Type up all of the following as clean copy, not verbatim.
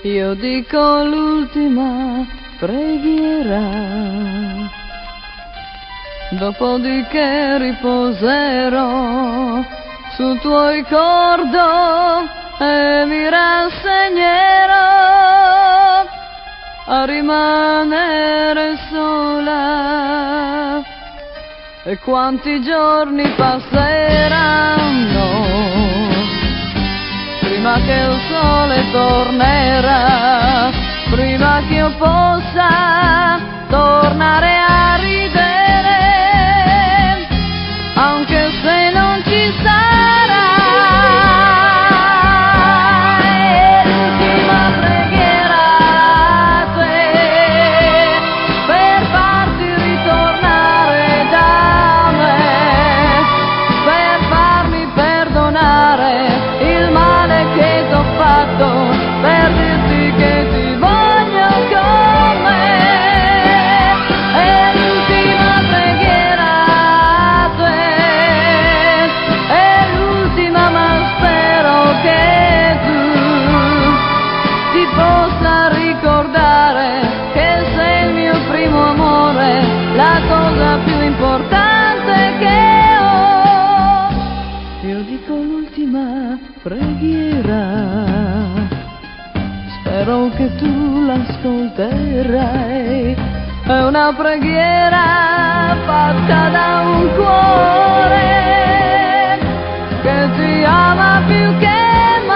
Io dico l'ultima preghiera, dopodiché riposerò sul tuo ricordo e mi rassegnerò a rimanere sola. E quanti giorni passeranno prima che il sole tornerà, prima che io possa tornare a ridere, anche se non ci sarà. È l'ultima preghiera a te, per farti ritornare da me, per farmi perdonare il male che t'ho fatto, per dirti che ti voglio con me. È l'ultima preghiera a te, è l'ultima, ma spero che tu ti possa ricordare che sei il mio primo amore, la cosa più importante che ho. Io dico l'ultima preghiera, spero che tu l'ascolterai. È una preghiera fatta da un cuore che ti ama più che mai.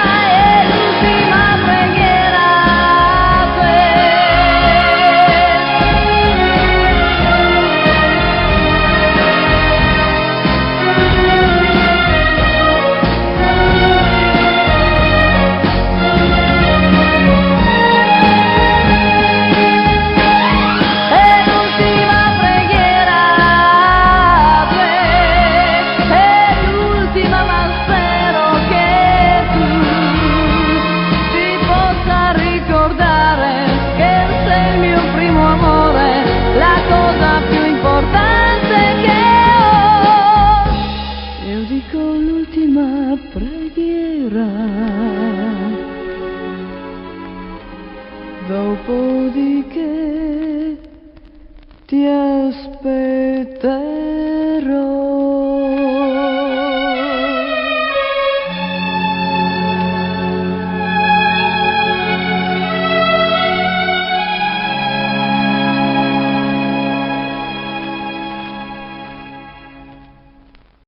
È l'ultima preghiera a te. L'ultima preghiera.